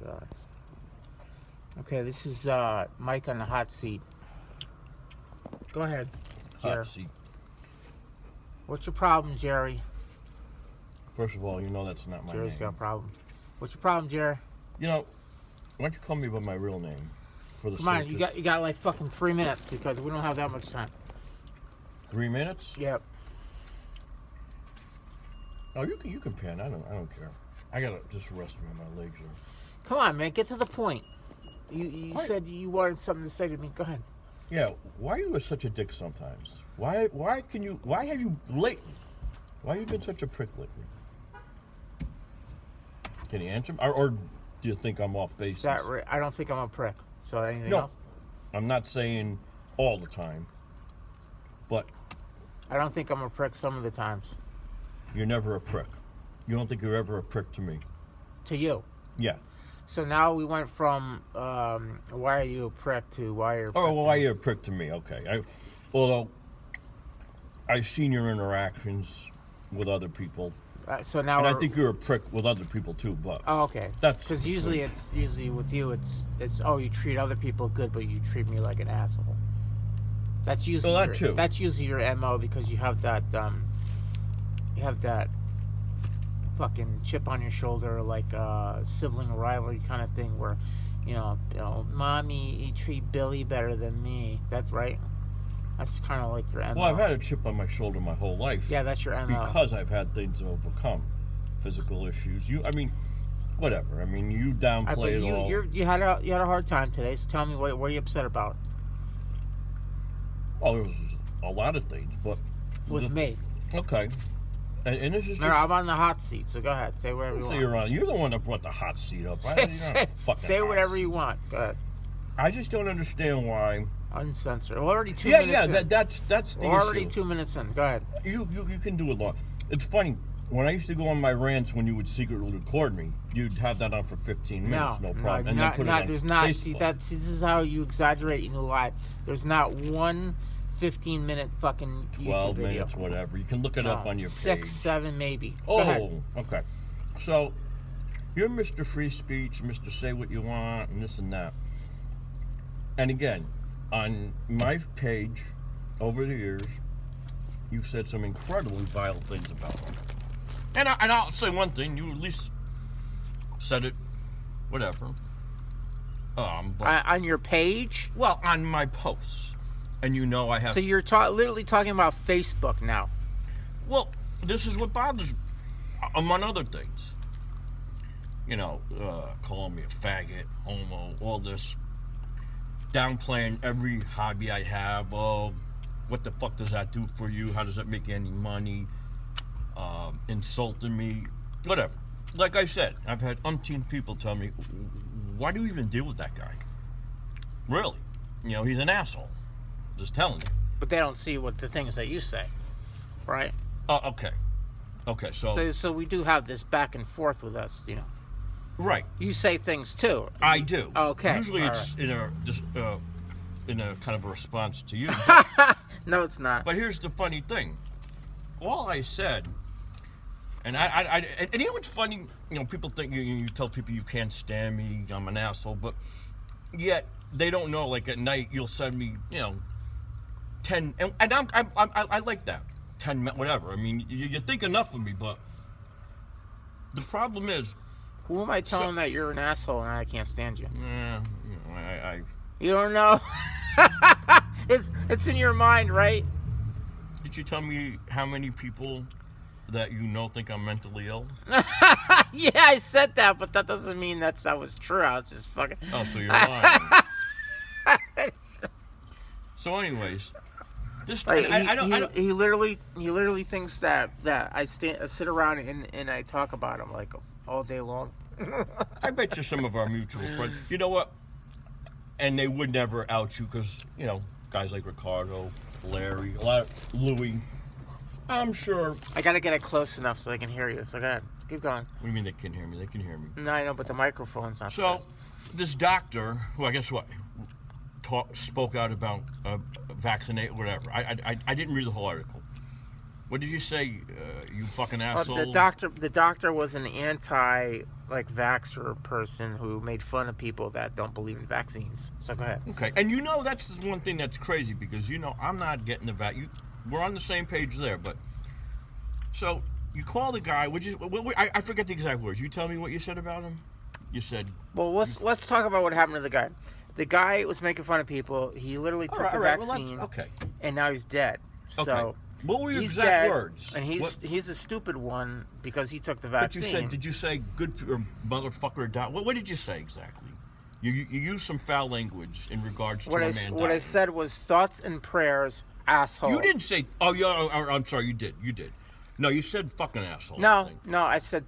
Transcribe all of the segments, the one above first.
God. Okay, this is Mike on the hot seat. Go ahead, Jerry. Hot seat. What's your problem, Jerry? First of all, you know that's not my Jerry's name. got a problem. What's your problem, Jerry? You know, why don't you call me by my real name? For the Come on, sake you got like fucking 3 minutes because we don't have that much time. 3 minutes? Yep. Oh, you can pan. I don't care. I gotta just rest me. My legs are. Come on, man, get to the point. You What? said you wanted something to say to me. Go ahead. Yeah. Why are you such a dick sometimes? Why have you been such a prick lately? Can you answer? Or do you think I'm off base? Is that right? I don't think I'm a prick. So anything No. else? I'm not saying all the time, but I don't think I'm a prick some of the times. you're never a prick. You don't think you're ever a prick to me? To you. Yeah. So now we went from why are you a prick to why are you a prick Oh, to well, why me. you're a prick to me? Okay. Although I've seen your interactions with other people, So now and I we're- think you're a prick with other people too. But Oh, okay. That's- because usually with you it's oh, you treat other people good but you treat me like an asshole. That's usually Well, that too. That's usually your MO because you have that fucking chip on your shoulder like sibling rivalry kind of thing where you know mommy, you treat Billy better than me. That's right. That's kind of like your MO. well, I've had a chip on my shoulder my whole life. Yeah, that's your MO. Because I've had things to overcome, physical issues. Whatever. I mean, you downplay But it all. you had a hard time today. So tell me what are you upset about Oh, there was a lot of things, but with me? Okay. And this is just. No, I'm on the hot seat, so go ahead. Say whatever you So want. you're the one that brought the hot seat up. Say whatever you want. Go ahead. I just don't understand why. Uncensored. We're already 2 Yeah, minutes in. that's the We're already issue. 2 minutes in. Go ahead. You can do it long. It's funny. When I used to go on my rants, when you would secretly record me, you'd have that on for 15 minutes, no problem, and then put it on there's not. See, Facebook. this is how you exaggerate and you lie. There's not one 15-minute fucking 12 YouTube video. minutes, whatever. You can look it up on your 6, page. 7, maybe. Go ahead. Okay. So, you're Mr. Free Speech, Mr. Say What You Want, and this and that. And again, on my page, over the years, you've said some incredibly vile things about me. And I'll say one thing, you at least said it, whatever. But, On your page? well, on my posts. And you know I have... So you're literally talking about Facebook now. Well, this is what bothers me, among other things. Calling me a faggot, homo, all this. Downplaying every hobby I have. Oh, what the fuck does that do for you? How does that make any money? Insulting me, whatever. Like I said, I've had umpteen people tell me, why do you even deal with that guy? Really? He's an asshole. Just telling you. But they don't see what the things that you say, right? Okay. So we do have this back and forth with us, Right. You say things too. I do. Okay. Usually all it's in a kind of a response to you. right. No, it's not. But here's the funny thing. All I said, and and you know what's funny? People think you tell people you can't stand me, I'm an asshole, but yet they don't know. Like at night, you'll send me, 10, and I like that 10, whatever. I mean, you think enough of me, but the problem is, Who am I telling that you're an asshole and I can't stand you? I You don't know. It's in your mind, right? did you tell me how many people that think I'm mentally ill? Yeah, I said that, but that doesn't mean that was true. I was just fucking. Oh, so you're lying. So, anyways, this Like, I don't. he literally thinks that I sit around and I talk about him like all day long. I bet you some of our mutual friends. You know what? And they would never out you because guys like Ricardo, Larry, a lot of Louie. I'm sure. I gotta get it close enough so they can hear you. So go ahead, keep going. What do you mean they can hear me? They can hear me. No, I know, but the microphone's not. So, this doctor, who I guess spoke out about vaccinate, whatever. I didn't read the whole article. What did you say? You fucking asshole. The doctor was an vaxxer person who made fun of people that don't believe in vaccines. So go ahead. Okay, and that's the one thing that's crazy because I'm not getting the we're on the same page there, but so you call the guy, I forget the exact words. You tell me what you said about him. You said. Well, let's talk about what happened to the guy. The guy was making fun of people. He literally took the vaccine. Well, okay. And now he's dead. So. Okay. What were your he's exact dead, words? And he's a stupid one because he took the vaccine. But did you say good or motherfucker or die? What did you say exactly? You used some foul language in regards to a man dying. What I said was thoughts and prayers, asshole. You didn't say. Oh yeah. I'm sorry. You did. No, you said fucking asshole. No, I said.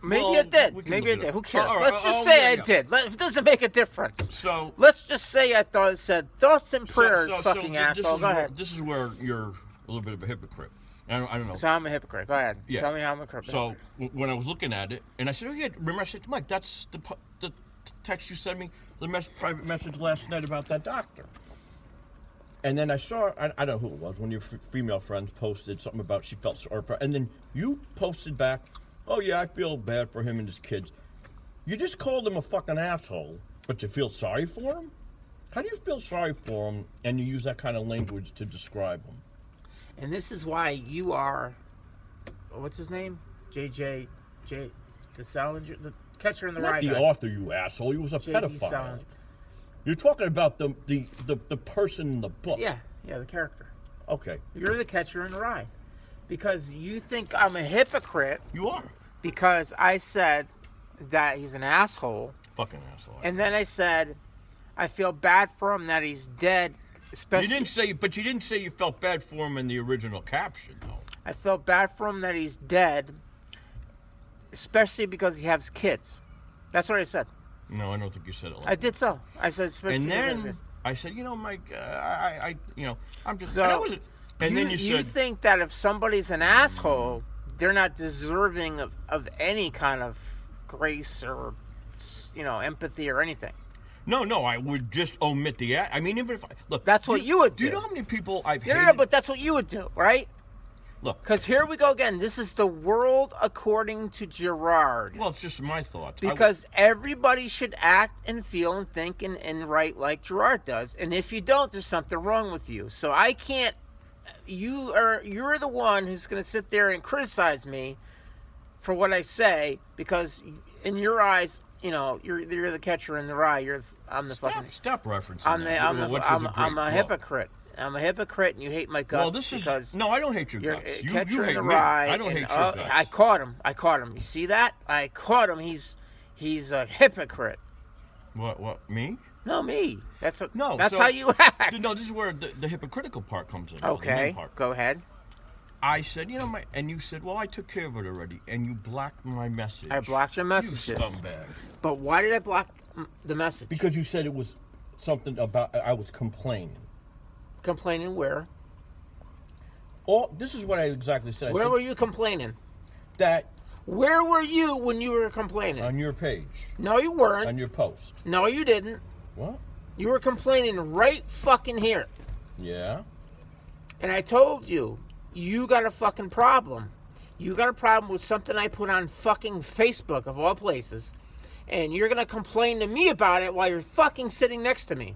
Maybe I did. Maybe I did. Who cares? Let's just say I did. It doesn't make a difference. So let's just say I said thoughts and prayers, fucking asshole. Go ahead. This is where you're a little bit of a hypocrite. I don't know. So I'm a hypocrite. Go ahead. Yeah. Tell me how I'm a hypocrite. So when I was looking at it, and I said, oh yeah, remember I said, Mike, that's the text you sent me, the private message last night about that doctor. And then I saw, I don't know who it was, one of your female friends posted something about she felt sorry for, and then you posted back, oh yeah, I feel bad for him and his kids. You just called him a fucking asshole, but you feel sorry for him? How do you feel sorry for him and you use that kind of language to describe him? And this is why you are, what's his name? the Salinger, the catcher in the rye. Not the author, you asshole. He was a pedophile. Salinger. You're talking about the person in the book. Yeah, the character. Okay. You're the catcher in the rye. Because you think I'm a hypocrite. You are. Because I said that he's an asshole. Fucking asshole. And then I said, I feel bad for him that he's dead. Especially, you didn't say you felt bad for him in the original caption, though. I felt bad for him that he's dead, especially because he has kids. That's what I said. No, I don't think you said it like that. I did so. I said especially. And then because I said, Mike, I'm just. So and then you said, you think that if somebody's an asshole, they're not deserving of any kind of grace or empathy or anything. No, I would just omit the. I mean, even if look, that's what you would do. Do you know how many people I've hated? No, but that's what you would do, right? Look, because here we go again. This is the world according to Gerard. Well, it's just my thoughts. Because everybody should act and feel and think and write like Gerard does. And if you don't, there's something wrong with you. So I can't. You're the one who's going to sit there and criticize me for what I say because in your eyes, you're the catcher in the rye. I'm the fucking. Stop referencing. I'm a hypocrite. I'm a hypocrite, and you hate my guts. Well, this is no. I don't hate your guts. You hate me. Rye, I don't hate your guts. I caught him. You see that? I caught him. He's a hypocrite. What? Me? No, me. That's no. That's how you act. No, this is where the hypocritical part comes in. Okay. Go ahead. I said, and you said, well, I took care of it already, and you blocked my message. I blocked your messages. You scumbag. But why did I block the message? Because you said it was something about I was complaining. Complaining where? Oh, this is what I exactly said. Where were you complaining? Where were you when you were complaining? On your page. No, you weren't. On your post. No, you didn't. What? You were complaining right fucking here. Yeah. And I told you, you got a fucking problem. You got a problem with something I put on fucking Facebook, of all places. And you're going to complain to me about it while you're fucking sitting next to me.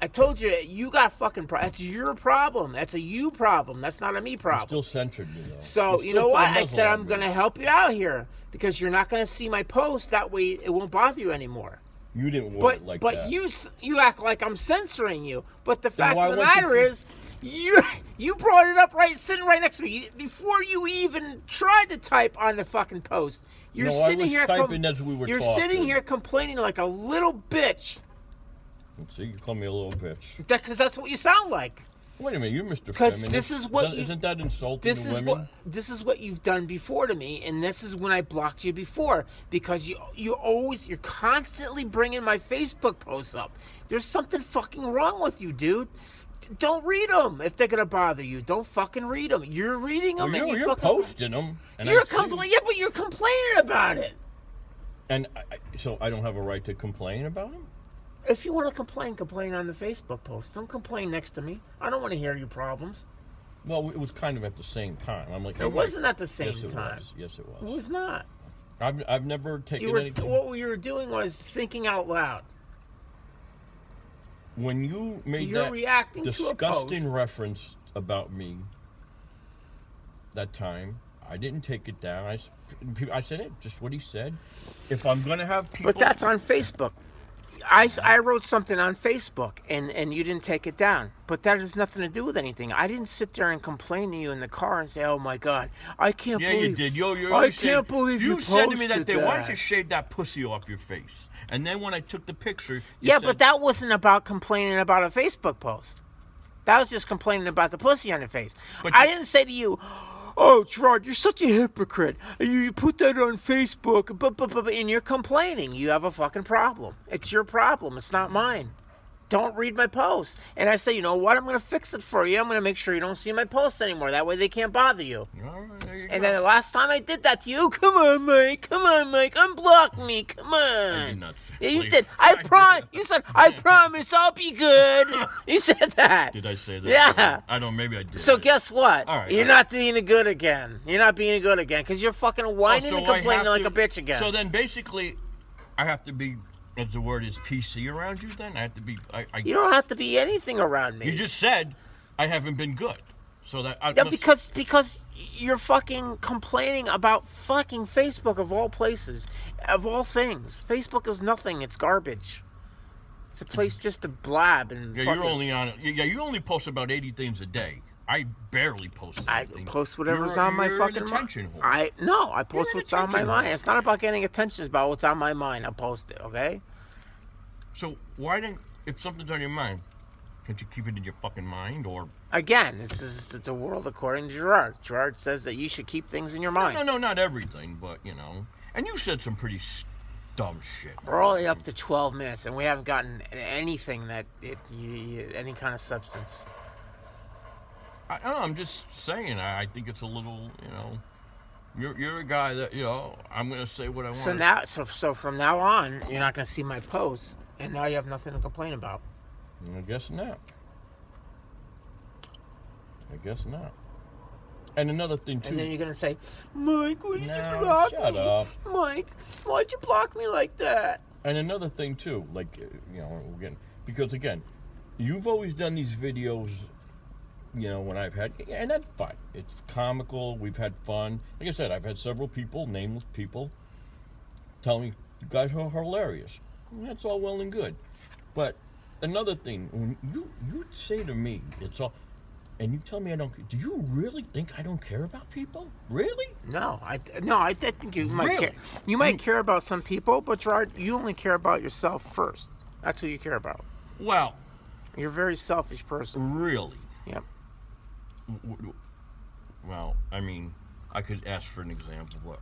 I told you, you got fucking that's your problem. That's a you problem. That's not a me problem. You still censored me, though. So, you know what? I said I'm going to help you out here. Because you're not going to see my post. That way, it won't bother you anymore. You didn't want it like that. But you act like I'm censoring you. But the fact of the matter is, you brought it up sitting right next to me. Before you even tried to type on the fucking post. You're sitting here typing as we were You're talking. sitting here complaining like a little bitch. See, you call me a little bitch. Because that's what you sound like. Wait a minute, you're Mr. Feminist. Because this is what isn't that insulting to women? This is what you've done before to me, and this is when I blocked you before. Because you're constantly bringing my Facebook posts up. There's something fucking wrong with you, dude. Don't read them if they're gonna bother you. Don't fucking read them. You're reading them, and you're posting them. And you're but you're complaining about it. And so I don't have a right to complain about them. If you want to complain on the Facebook post. Don't complain next to me. I don't want to hear your problems. Well, it was kind of at the same time. I'm like, It wasn't at the same yes, it time. Was. Yes, it It was. was not. I've never taken anything. What you were doing was thinking out loud. When you made You're that reacting to a disgusting post. reference about me that time, I didn't take it down. I said it, just what he said. If I'm going to have people... But that's on Facebook. I wrote something on Facebook, and you didn't take it down. But that has nothing to do with anything. I didn't sit there and complain to you in the car and say, "Oh my God, I can't Yeah, believe." you did. I can't believe you said to me that posted day, "Why don't that." you shave that pussy off your face?" And then when I took the picture, you Yeah, said, but that wasn't about complaining about a Facebook post. That was just complaining about the pussy on your face. But I didn't say to you, "Oh, Gerard, you're such a hypocrite. You put that on Facebook," but and you're complaining. You have a fucking problem. It's your problem. It's not mine. Don't read my post. And I say, you know what? I'm going to fix it for you. I'm going to make sure you don't see my posts anymore. That way they can't bother you. All right, there you And go. then the last time I did that to you, come on, Mike, unblock me, come on. I did not. Yeah, you Please. did. You said, "I promise I'll be good." You said that. Did I say that? Yeah. I don't. Maybe I did. So guess what? All right, You're all not being good again. You're not being good again because you're fucking whining so and I complaining have like to- a bitch again. So then, basically, I have to be, as the word is, PC around you. Then I have to be. You don't have to be anything around me. You just said I haven't been good. So that I Yeah, must, because you're fucking complaining about fucking Facebook of all places, of all things. Facebook is nothing. It's garbage. It's a place just to blab and. Yeah, fucking, you're only on it. Yeah, you only post about 80 things a day. I barely post I anything. post whatever's You're- on my you're fucking an attention whore. I post an what's on my attention mind. whore. It's not about getting attention. It's about what's on my mind. I'll post it. Okay. So why didn't, if something's on your mind, can't you keep it in your fucking mind? Or Again, this is the world according to Gerard. Gerard says that you should keep things in your mind. no, not everything, but you know. And you said some pretty dumb shit. We're only up to 12 minutes, and we haven't gotten anything that any kind of substance. I don't know, I'm just saying. I think it's a little, you know. You're a guy that, you know. I'm gonna say what I want. So from now on, you're not going to see my posts, and now you have nothing to complain about. I guess not. I guess not. And another thing too. And then you're going to say, "Mike, why did No, you block shut me? up. Mike, why'd you block me like that?" And another thing too, like you know, again, because again, you've always done these videos, you know, when I've had, and that's fine. It's comical. We've had fun. Like I said, I've had several people, nameless people, tell me you guys are hilarious. And that's all well and good, but another thing, when you say to me, it's all, and you tell me I don't. Do you really think I don't care about people? Really? No, I think you might Really? care. You might care about some people, but Gerard, you only care about yourself first. That's who you care about. Well, You're a very selfish person. really. Yep. Well, I mean, I could ask for an example, but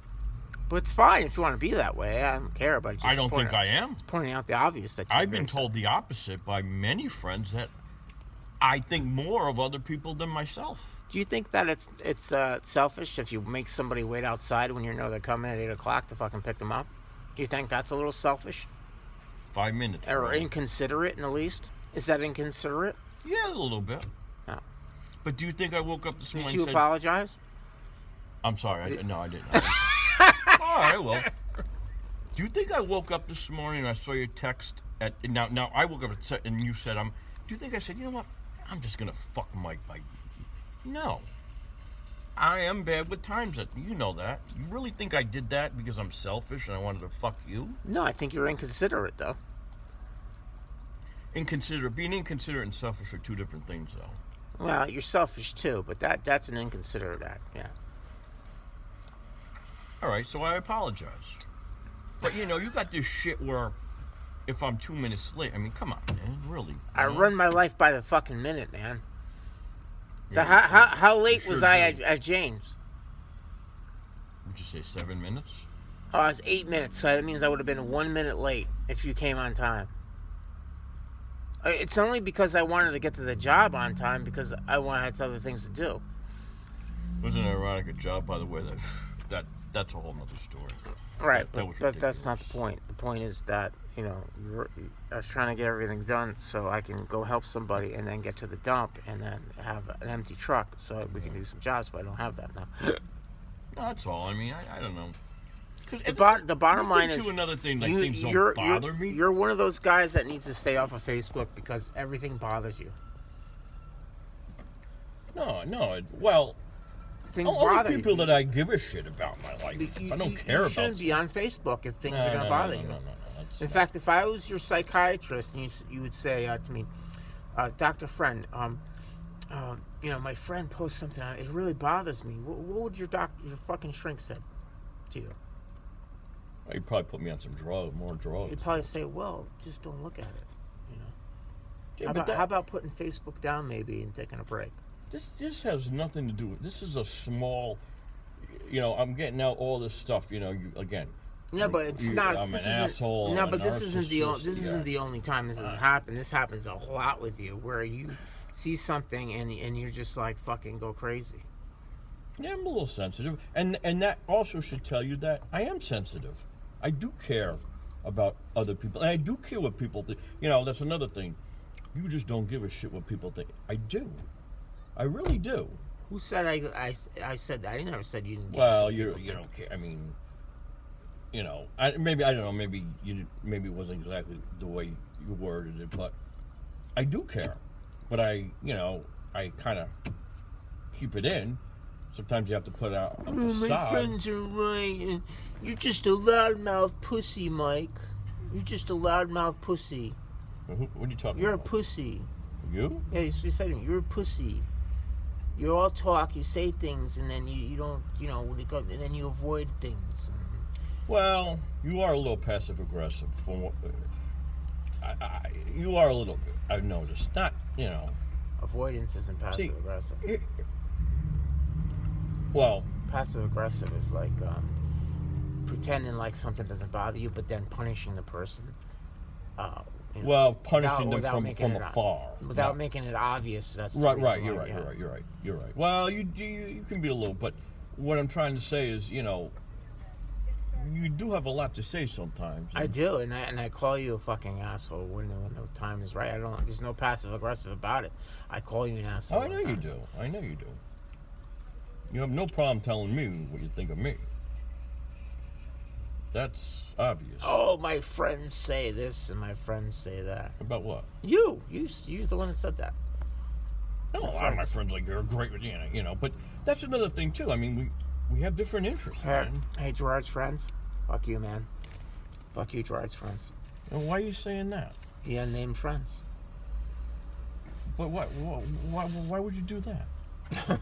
But it's fine if you want to be that way. I don't care, but I don't think I am. pointing out the obvious that you're I've been very told the opposite by many friends that I think more of other people than myself. Do you think that it's selfish if you make somebody wait outside when you know they're coming at 8 o'clock to fucking pick them up? Do you think that's a little selfish 5 minutes. or bro. inconsiderate, in the least? Is that inconsiderate? Yeah, a little bit. No. But do you think I woke up this morning Did you and said, apologize? I'm sorry. No, I didn't. All right, well. Do you think I woke up this morning and I saw your text at now I woke up and you said do you think I said, you know what? I'm just gonna fuck Mike by. No. I am bad with times. You know that. You really think I did that because I'm selfish and I wanted to fuck you? No, I think you're inconsiderate, though. Being inconsiderate and selfish are two different things, though. Well, you're selfish, too, but that's an inconsiderate act, yeah. All right, so I apologize. But you know, you got this shit where if I'm 2 minutes late, I mean, come on, man, really. I you know? run my life by the fucking minute, man. So Yeah, how late sure was I do. at James? Would you say 7 minutes? Oh, I was 8 minutes, so that means I would have been 1 minute late if you came on time. It's only because I wanted to get to the job on time because I had other things to do. Wasn't it ironic a job, by the way? That's a whole nother story. Right, That was but that's not the ridiculous. point. The point is that, I was trying to get everything done so I can go help somebody and then get to the dump and then have an empty truck so we can do some jobs, but I don't have that now. No, that's all. I mean, I don't know. Because The bottom line is, another thing, like things don't you're, bother me. you're one of those guys that needs to stay off of Facebook because everything bothers you. No. Well, Things only bother people you. that I give a shit about my life. I don't care You about. shouldn't be on Facebook if things No, are going to bother you. No. That's In not- fact, if I was your psychiatrist, and you would say to me, Dr. Friend, my friend posts something on it. It really bothers me. What would your fucking shrink say to you? You'd probably put me on some more drugs. He'd probably say, well, just don't look at it. Yeah, How about putting Facebook down maybe and taking a break? This has nothing to do with. This is a small. I'm getting out all this stuff. Again. No, but it's not. I'm this an isn't- asshole. No, I'm a but this isn't the narcissist, isn't the only time this has happened. This happens a lot with you, where you see something and you're just like fucking go crazy. Yeah, I'm a little sensitive, and that also should tell you that I am sensitive. I do care about other people, and I do care what people think. That's another thing. You just don't give a shit what people think. I do. I really do. Who said I said that? I never said you didn't. Well, give a shit. you don't care. I mean, I don't know. Maybe it wasn't exactly the way you worded it, but I do care. But I kind of keep it in. Sometimes you have to put out a My facade. friends are right. You're just a loudmouth pussy, Mike. You're just a loudmouth pussy. What are you talking You're a about? pussy. You? Yeah, you said to me, you're a pussy. You all talk, you say things, and then you don't, and then you avoid things. Well, you are a little passive aggressive. From what you are a little bit. I've noticed. Not. Avoidance isn't passive aggressive. Well, Passive aggressive is like pretending like something doesn't bother you, but then punishing the person. punishing them without from making it afar. without making it obvious. That's the Right, reason right. You're why, right. yeah. You're right. Well, you can be a little, but what I'm trying to say is, you do have a lot to say sometimes. I do, and I call you a fucking asshole when the time is right. There's no passive aggressive about it. I call you an asshole. Oh, I know you do. You have no problem telling me what you think of me. That's obvious. Oh, my friends say this and my friends say that. About what? You're the one that said that. No, a lot of my friends like you're great with but that's another thing too. I mean, we have different interests, man. Hey, Gerard's friends. Fuck you, man. Fuck you, Gerard's friends. And why are you saying that? The unnamed friends. But why would you do that?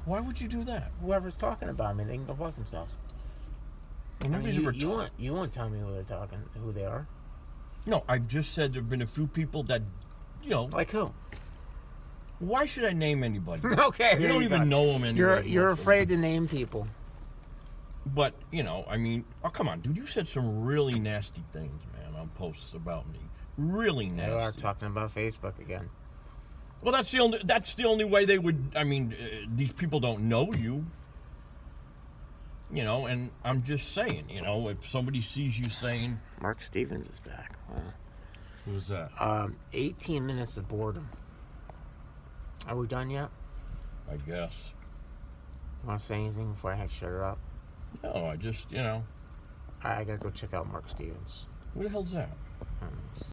Why would you do that? Whoever's talking about me, they can go fuck themselves. Well, nobody's ever You won't tell me who they are. No, I just said there've been a few people that, Like who? Why should I name anybody? Okay, You don't even know them anymore. You're afraid to name people. But, I mean, oh, come on, dude. You said some really nasty things, man, on posts about me. Really nasty. They are talking about Facebook again. Well, that's the only way they would. I mean, these people don't know you. And I'm just saying, if somebody sees you saying, Mark Stevens is back. Wow. Who's that? 18 minutes of boredom. Are we done yet? I guess. You want to say anything before I shut it up? No, I just, I gotta go check out Mark Stevens. Who the hell's that?